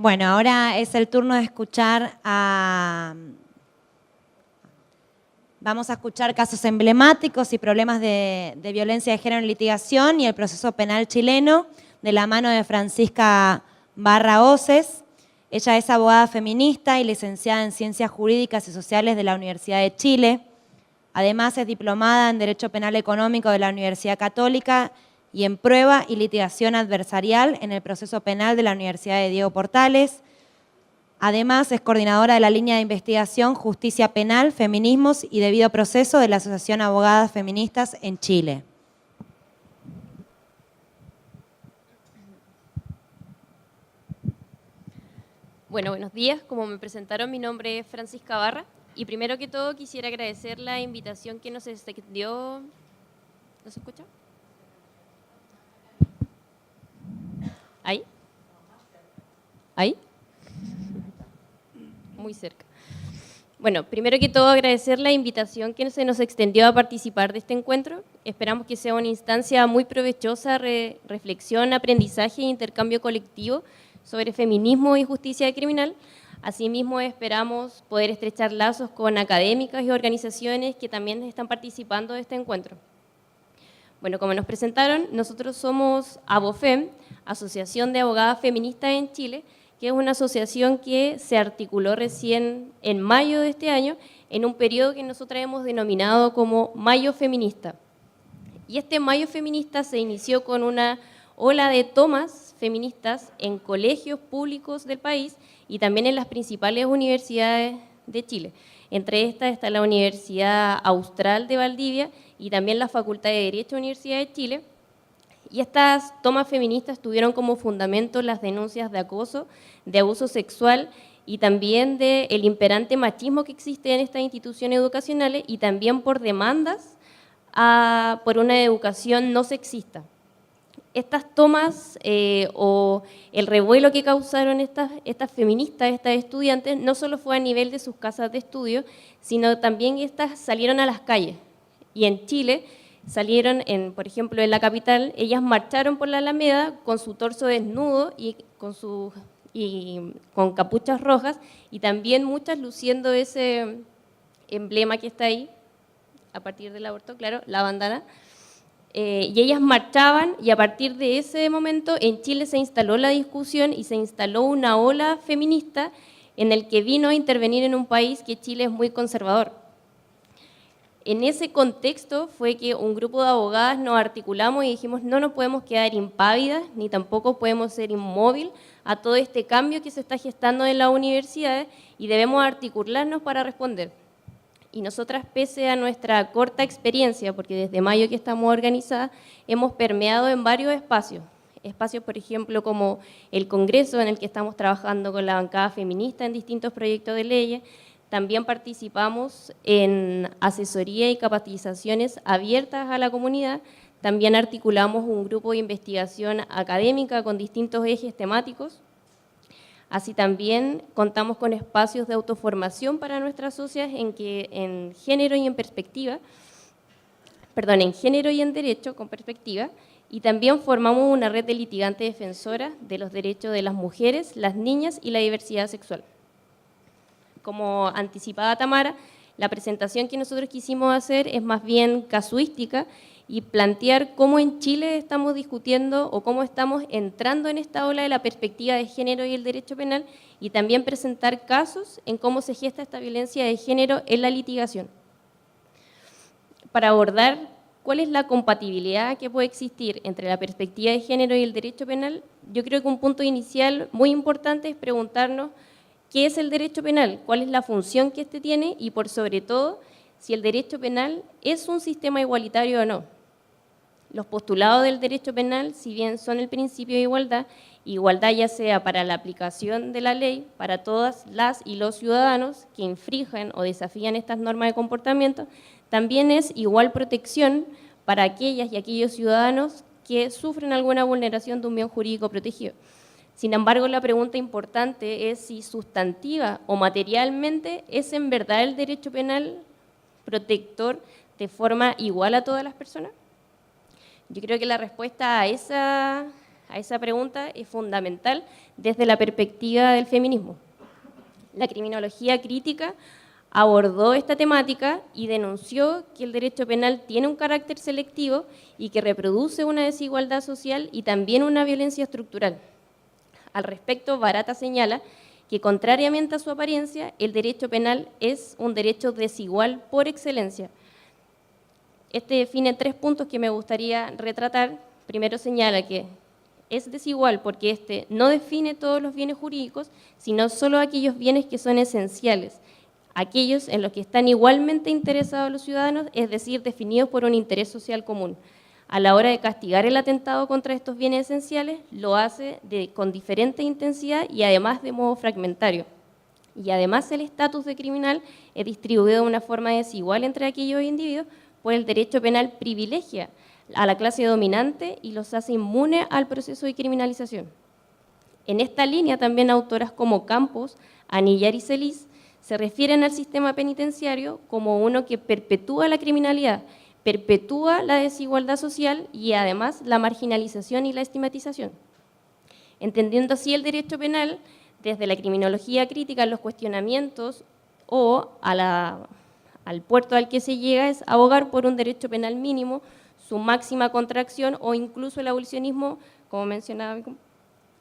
Bueno, ahora es el turno de escuchar Vamos a escuchar casos emblemáticos y problemas de violencia de género en litigación y el proceso penal chileno de la mano de Francisca Barra Oces. Ella es abogada feminista y licenciada en Ciencias Jurídicas y Sociales de la Universidad de Chile. Además, es diplomada en Derecho Penal Económico de la Universidad Católica y en Prueba y Litigación Adversarial en el proceso penal de la Universidad de Diego Portales. Además, es coordinadora de la línea de investigación Justicia Penal, Feminismos y Debido Proceso de la Asociación Abogadas Feministas en Chile. Bueno, buenos días. Como me presentaron, mi nombre es Francisca Barra y primero que todo quisiera agradecer la invitación que nos extendió. ¿No se escucha? ¿Ahí? ¿Ahí? Muy cerca. Bueno, primero que todo agradecer la invitación que se nos extendió a participar de este encuentro. Esperamos que sea una instancia muy provechosa, reflexión, aprendizaje e intercambio colectivo sobre feminismo y justicia criminal. Asimismo, esperamos poder estrechar lazos con académicas y organizaciones que también están participando de este encuentro. Bueno, como nos presentaron, nosotros somos ABOFEM, Asociación de Abogadas Feministas en Chile, que es una asociación que se articuló recién en mayo de este año, en un periodo que nosotros hemos denominado como Mayo Feminista. Y este Mayo Feminista se inició con una ola de tomas feministas en colegios públicos del país y también en las principales universidades de Chile. Entre estas está la Universidad Austral de Valdivia y también la Facultad de Derecho de la Universidad de Chile. Y estas tomas feministas tuvieron como fundamento las denuncias de acoso, de abuso sexual y también del imperante machismo que existe en estas instituciones educacionales y también por demandas por una educación no sexista. Estas tomas o el revuelo que causaron estas feministas, estas estudiantes, no solo fue a nivel de sus casas de estudio, sino también estas salieron a las calles. Y en Chile salieron, por ejemplo, en la capital, ellas marcharon por la Alameda con su torso desnudo y con capuchas rojas y también muchas luciendo ese emblema que está ahí, a partir del aborto, claro, la bandana. Y ellas marchaban y a partir de ese momento en Chile se instaló la discusión y se instaló una ola feminista en el que vino a intervenir en un país que Chile es muy conservador. En ese contexto fue que un grupo de abogadas nos articulamos y dijimos no nos podemos quedar impávidas ni tampoco podemos ser inmóviles a todo este cambio que se está gestando en las universidades y debemos articularnos para responder. Y nosotras, pese a nuestra corta experiencia, porque desde mayo que estamos organizadas, hemos permeado en varios espacios. Espacios, por ejemplo, como el Congreso, en el que estamos trabajando con la bancada feminista en distintos proyectos de leyes. También participamos en asesoría y capacitaciones abiertas a la comunidad. También articulamos un grupo de investigación académica con distintos ejes temáticos. Así también contamos con espacios de autoformación para nuestras socias en género y en perspectiva, en género y en derecho con perspectiva, y también formamos una red de litigantes defensoras de los derechos de las mujeres, las niñas y la diversidad sexual. Como anticipaba Tamara, la presentación que nosotros quisimos hacer es más bien casuística y plantear cómo en Chile estamos discutiendo o cómo estamos entrando en esta ola de la perspectiva de género y el derecho penal y también presentar casos en cómo se gesta esta violencia de género en la litigación. Para abordar cuál es la compatibilidad que puede existir entre la perspectiva de género y el derecho penal, yo creo que un punto inicial muy importante es preguntarnos qué es el derecho penal, cuál es la función que éste tiene y por sobre todo si el derecho penal es un sistema igualitario o no. Los postulados del derecho penal, si bien son el principio de igualdad ya sea para la aplicación de la ley, para todas las y los ciudadanos que infringen o desafían estas normas de comportamiento, también es igual protección para aquellas y aquellos ciudadanos que sufren alguna vulneración de un bien jurídico protegido. Sin embargo, la pregunta importante es si sustantiva o materialmente es en verdad el derecho penal protector de forma igual a todas las personas. Yo creo que la respuesta a a esa pregunta es fundamental desde la perspectiva del feminismo. La criminología crítica abordó esta temática y denunció que el derecho penal tiene un carácter selectivo y que reproduce una desigualdad social y también una violencia estructural. Al respecto, Barata señala que, contrariamente a su apariencia, el derecho penal es un derecho desigual por excelencia. Este define 3 puntos que me gustaría retratar. Primero señala que es desigual porque este no define todos los bienes jurídicos, sino solo aquellos bienes que son esenciales, aquellos en los que están igualmente interesados los ciudadanos, es decir, definidos por un interés social común. A la hora de castigar el atentado contra estos bienes esenciales, lo hace con diferente intensidad y además de modo fragmentario. Y además el estatus de criminal es distribuido de una forma desigual entre aquellos individuos, pues el derecho penal privilegia a la clase dominante y los hace inmunes al proceso de criminalización. En esta línea también autoras como Campos, Anillar y Celis se refieren al sistema penitenciario como uno que perpetúa la criminalidad, perpetúa la desigualdad social y además la marginalización y la estigmatización. Entendiendo así el derecho penal, desde la criminología crítica, los cuestionamientos o al puerto al que se llega es abogar por un derecho penal mínimo, su máxima contracción o incluso el abolicionismo, como mencionaba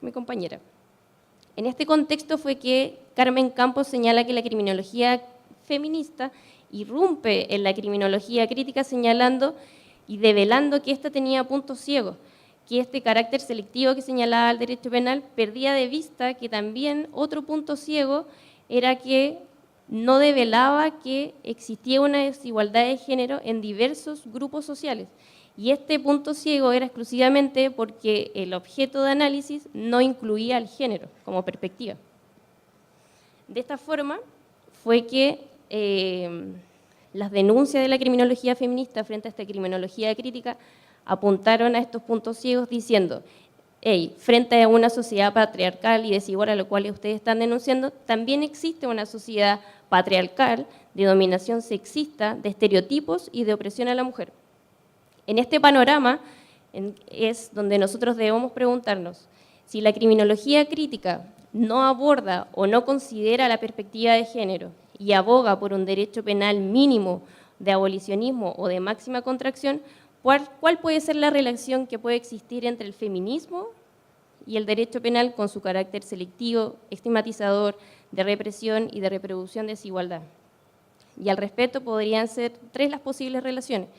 mi compañera. En este contexto fue que Carmen Campos señala que la criminología feminista irrumpe en la criminología crítica señalando y develando que ésta tenía puntos ciegos, que este carácter selectivo que señalaba el derecho penal perdía de vista que también otro punto ciego era que no develaba que existía una desigualdad de género en diversos grupos sociales. Y este punto ciego era exclusivamente porque el objeto de análisis no incluía el género como perspectiva. De esta forma fue que las denuncias de la criminología feminista frente a esta criminología crítica apuntaron a estos puntos ciegos diciendo: hey, frente a una sociedad patriarcal y desigual a lo cual ustedes están denunciando, también existe una sociedad patriarcal de dominación sexista, de estereotipos y de opresión a la mujer. En este panorama es donde nosotros debemos preguntarnos si la criminología crítica no aborda o no considera la perspectiva de género y aboga por un derecho penal mínimo de abolicionismo o de máxima contracción, ¿cuál puede ser la relación que puede existir entre el feminismo y el derecho penal con su carácter selectivo, estigmatizador, de represión y de reproducción de desigualdad? Y al respecto podrían ser 3 las posibles relaciones.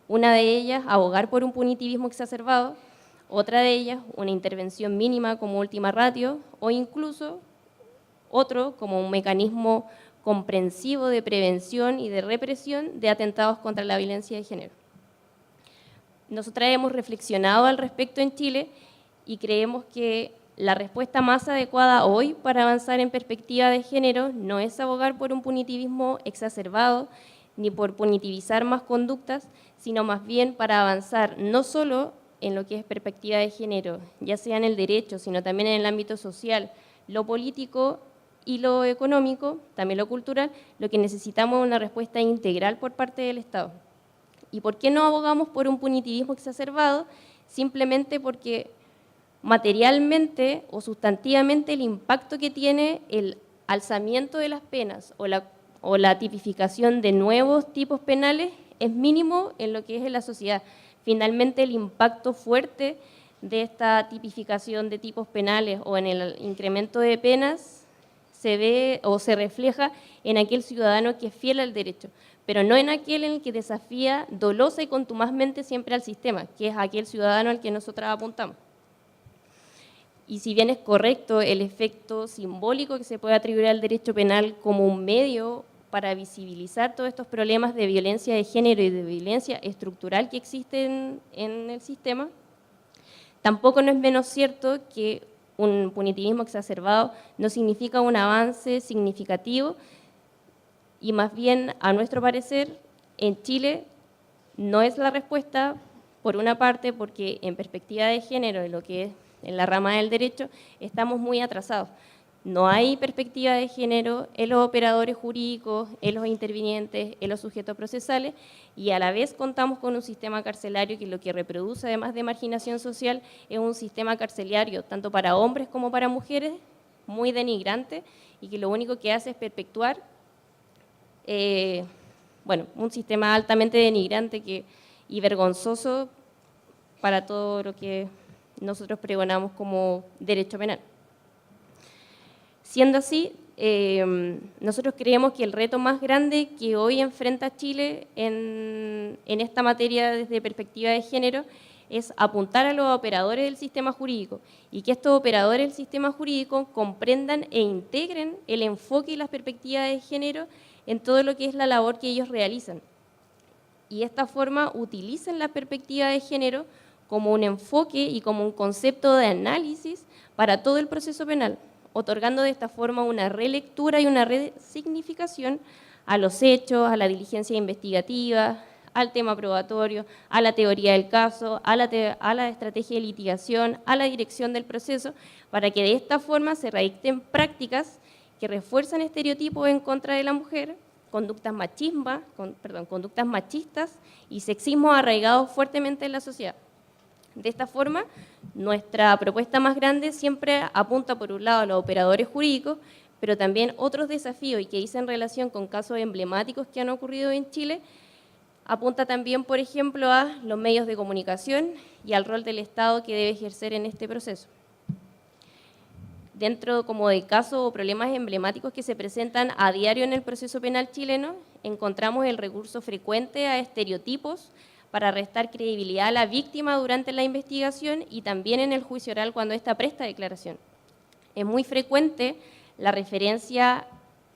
Una de ellas, abogar por un punitivismo exacerbado; otra de ellas, una intervención mínima como última ratio, o incluso otro como un mecanismo comprensivo de prevención y de represión de atentados contra la violencia de género. Nosotras hemos reflexionado al respecto en Chile y creemos que la respuesta más adecuada hoy para avanzar en perspectiva de género no es abogar por un punitivismo exacerbado ni por punitivizar más conductas, sino más bien para avanzar no solo en lo que es perspectiva de género, ya sea en el derecho, sino también en el ámbito social, lo político y lo económico, también lo cultural. Lo que necesitamos es una respuesta integral por parte del Estado. ¿Y por qué no abogamos por un punitivismo exacerbado? Simplemente porque materialmente o sustantivamente el impacto que tiene el alzamiento de las penas o la tipificación de nuevos tipos penales es mínimo en lo que es en la sociedad. Finalmente, el impacto fuerte de esta tipificación de tipos penales o en el incremento de penas se ve o se refleja en aquel ciudadano que es fiel al derecho, pero no en aquel en el que desafía dolosa y contumazmente siempre al sistema, que es aquel ciudadano al que nosotras apuntamos. Y si bien es correcto el efecto simbólico que se puede atribuir al derecho penal como un medio para visibilizar todos estos problemas de violencia de género y de violencia estructural que existen en el sistema, tampoco no es menos cierto que un punitivismo exacerbado no significa un avance significativo y más bien, a nuestro parecer, en Chile no es la respuesta, por una parte, porque en perspectiva de género, en lo que es en la rama del derecho, estamos muy atrasados. no hay perspectiva de género en los operadores jurídicos, en los intervinientes, en los sujetos procesales, y a la vez contamos con un sistema carcelario que lo que reproduce, además de marginación social, es un sistema carcelario, tanto para hombres como para mujeres, muy denigrante, y que lo único que hace es perpetuar un sistema altamente denigrante y vergonzoso para todo lo que nosotros pregonamos como derecho penal. Siendo así, nosotros creemos que el reto más grande que hoy enfrenta Chile en esta materia desde perspectiva de género es apuntar a los operadores del sistema jurídico y que estos operadores del sistema jurídico comprendan e integren el enfoque y las perspectivas de género en todo lo que es la labor que ellos realizan. Y de esta forma utilicen la perspectiva de género como un enfoque y como un concepto de análisis para todo el proceso penal, otorgando de esta forma una relectura y una resignificación a los hechos, a la diligencia investigativa, al tema probatorio, a la teoría del caso, a la estrategia de litigación, a la dirección del proceso, para que de esta forma se redacten prácticas que refuerzan estereotipos en contra de la mujer, conductas machistas y sexismo arraigados fuertemente en la sociedad. De esta forma, nuestra propuesta más grande siempre apunta por un lado a los operadores jurídicos, pero también otros desafíos y que dicen relación con casos emblemáticos que han ocurrido en Chile, apunta también, por ejemplo, a los medios de comunicación y al rol del Estado que debe ejercer en este proceso. Dentro como de casos o problemas emblemáticos que se presentan a diario en el proceso penal chileno, encontramos el recurso frecuente a estereotipos para restar credibilidad a la víctima durante la investigación y también en el juicio oral cuando ésta presta declaración. Es muy frecuente la referencia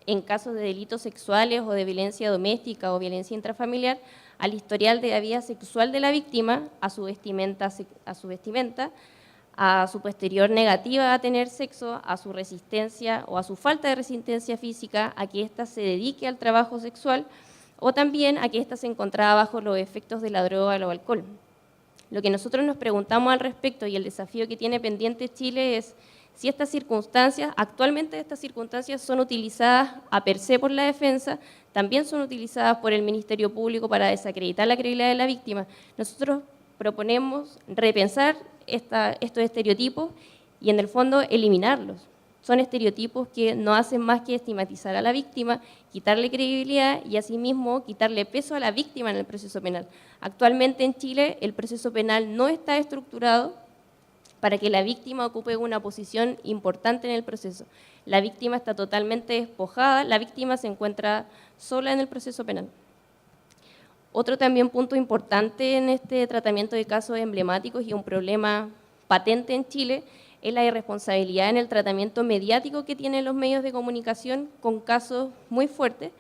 en casos de delitos sexuales o de violencia doméstica o violencia intrafamiliar al historial de la vida sexual de la víctima, a su vestimenta, a su posterior negativa a tener sexo, a su resistencia o a su falta de resistencia física, a que ésta se dedique al trabajo sexual o también a que ésta se encontraba bajo los efectos de la droga o el alcohol. Lo que nosotros nos preguntamos al respecto y el desafío que tiene pendiente Chile es si actualmente estas circunstancias son utilizadas a per se por la defensa, también son utilizadas por el Ministerio Público para desacreditar la credibilidad de la víctima. Nosotros proponemos repensar estos estereotipos y en el fondo eliminarlos. Son estereotipos que no hacen más que estigmatizar a la víctima, quitarle credibilidad y asimismo quitarle peso a la víctima en el proceso penal. Actualmente en Chile el proceso penal no está estructurado para que la víctima ocupe una posición importante en el proceso. La víctima está totalmente despojada, la víctima se encuentra sola en el proceso penal. Otro también punto importante en este tratamiento de casos emblemáticos y un problema patente en Chile es la irresponsabilidad en el tratamiento mediático que tienen los medios de comunicación con casos muy fuertes.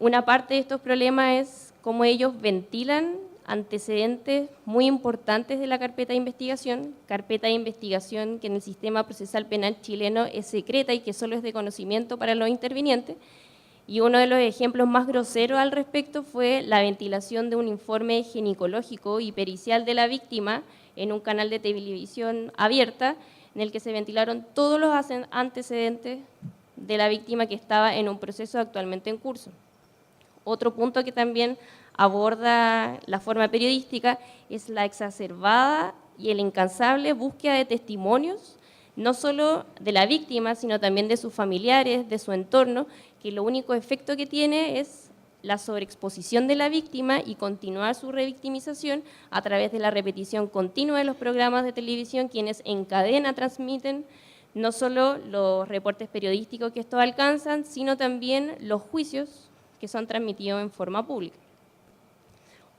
Una parte de estos problemas es cómo ellos ventilan antecedentes muy importantes de la carpeta de investigación que en el sistema procesal penal chileno es secreta y que solo es de conocimiento para los intervinientes. Y uno de los ejemplos más groseros al respecto fue la ventilación de un informe ginecológico y pericial de la víctima en un canal de televisión abierta, en el que se ventilaron todos los antecedentes de la víctima que estaba en un proceso actualmente en curso. Otro punto que también aborda la forma periodística es la exacerbada y el incansable búsqueda de testimonios, no solo de la víctima, sino también de sus familiares, de su entorno, que lo único efecto que tiene es la sobreexposición de la víctima y continuar su revictimización a través de la repetición continua de los programas de televisión, quienes en cadena transmiten no solo los reportes periodísticos que estos alcanzan, sino también los juicios que son transmitidos en forma pública.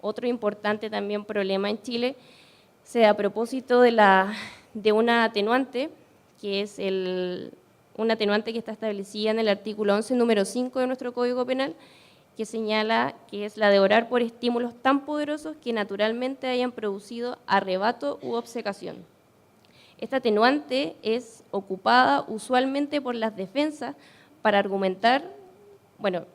Otro importante también problema en Chile se da a propósito de una atenuante, que es una atenuante que está establecida en el artículo 11, número 5 de nuestro Código Penal, que señala que es la de orar por estímulos tan poderosos que naturalmente hayan producido arrebato u obcecación. Esta atenuante es ocupada usualmente por las defensas para argumentar,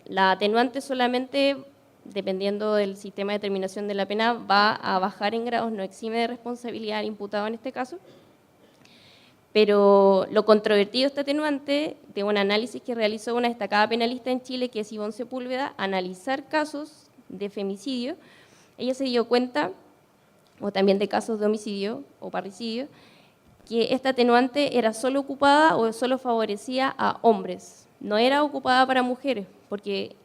la atenuante solamente, dependiendo del sistema de determinación de la pena, va a bajar en grados, no exime de responsabilidad al imputado en este caso, Pero lo controvertido de este atenuante, de un análisis que realizó una destacada penalista en Chile, que es Ivonne Sepúlveda, analizar casos de femicidio, ella se dio cuenta, o también de casos de homicidio o parricidio, que esta atenuante era solo ocupada o solo favorecía a hombres, no era ocupada para mujeres, porque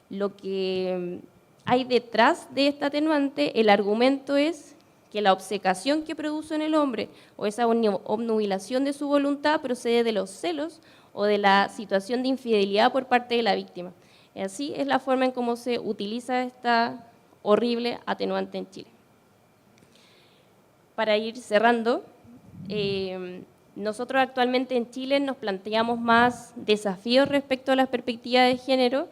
lo que hay detrás de esta atenuante, el argumento es que la obcecación que produce en el hombre o esa obnubilación de su voluntad procede de los celos o de la situación de infidelidad por parte de la víctima. Y así es la forma en cómo se utiliza esta horrible atenuante en Chile. Para ir cerrando, nosotros actualmente en Chile nos planteamos más desafíos respecto a las perspectivas de género,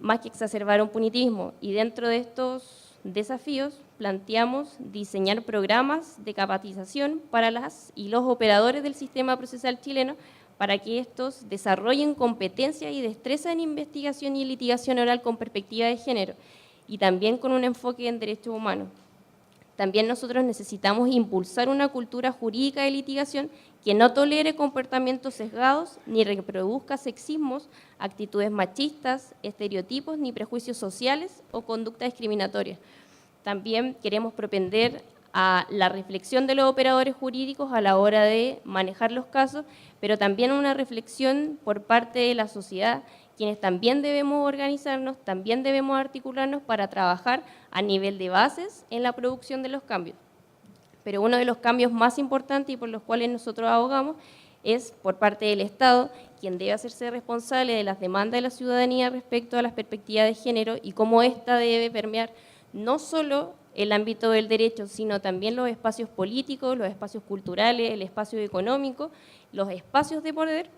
más que exacerbar un punitismo. Y dentro de estos desafíos planteamos diseñar programas de capacitación para las y los operadores del sistema procesal chileno para que estos desarrollen competencias y destreza en investigación y litigación oral con perspectiva de género y también con un enfoque en derechos humanos. También nosotros necesitamos impulsar una cultura jurídica de litigación que no tolere comportamientos sesgados ni reproduzca sexismos, actitudes machistas, estereotipos ni prejuicios sociales o conductas discriminatorias. También queremos propender a la reflexión de los operadores jurídicos a la hora de manejar los casos, pero también una reflexión por parte de la sociedad, quienes también debemos organizarnos, también debemos articularnos para trabajar a nivel de bases en la producción de los cambios. Pero uno de los cambios más importantes y por los cuales nosotros abogamos es por parte del Estado, quien debe hacerse responsable de las demandas de la ciudadanía respecto a las perspectivas de género y cómo ésta debe permear no solo el ámbito del derecho, sino también los espacios políticos, los espacios culturales, el espacio económico, los espacios de poder,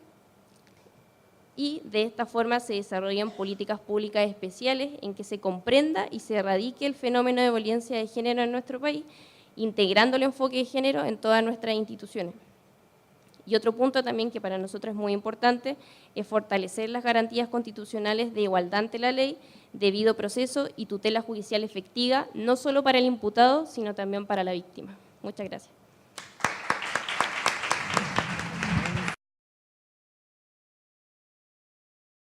y de esta forma se desarrollan políticas públicas especiales en que se comprenda y se erradique el fenómeno de violencia de género en nuestro país, integrando el enfoque de género en todas nuestras instituciones. Y otro punto también que para nosotros es muy importante es fortalecer las garantías constitucionales de igualdad ante la ley, debido proceso y tutela judicial efectiva, no solo para el imputado, sino también para la víctima. Muchas gracias.